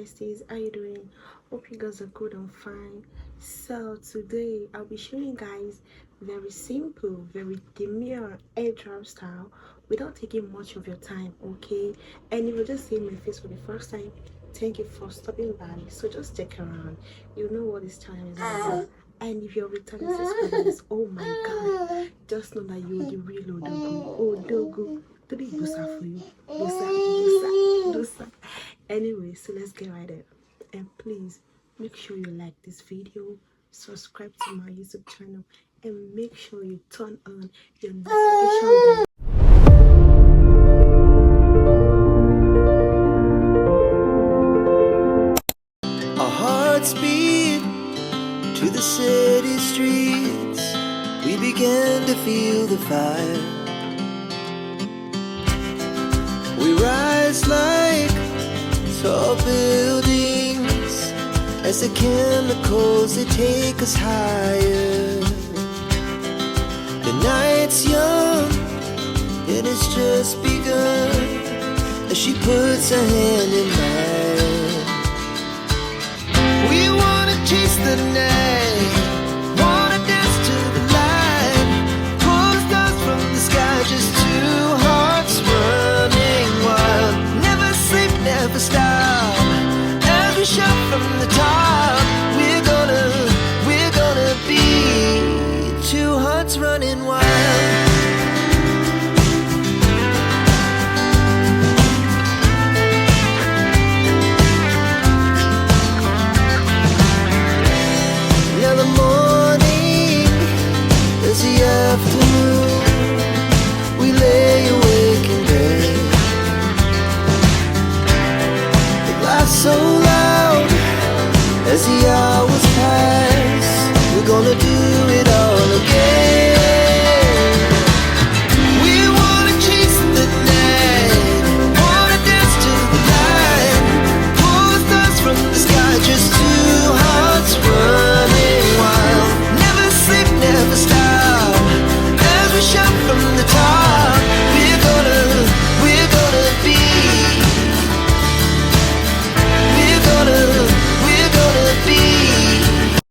besties, how you doing? Hope you guys are good and fine. So today I'll be showing you guys very simple, very demure airdrop style without taking much of your time, okay? And if you're just seeing my face for the first time, thank you for stopping by. So just check around, you know what this channel is about. And if you're returning subscribers, oh my god, just know that you're the real Odogu. Odogu. Today Busa for you. Busa. Anyway, so let's get right there. And please make sure you like this video, subscribe to my YouTube channel, and make sure you turn on your notification bell. Our hearts beat to the city streets. We began to feel the fire. We rise like tall buildings as the chemicals, they take us higher. The night's young and it's just begun as she puts her hand in mine. We wanna chase the night, wanna dance to the light, pull stars from the sky, just two hearts running wild. Never sleep, never stop, as we shout from the top. We're gonna be two hearts running wild. Now the morning is the afternoon. We lay awake in bed. The laughs so loud as the hours pass. We're gonna do it all again. We wanna chase the night, wanna dance to the light, pull stars from the sky, just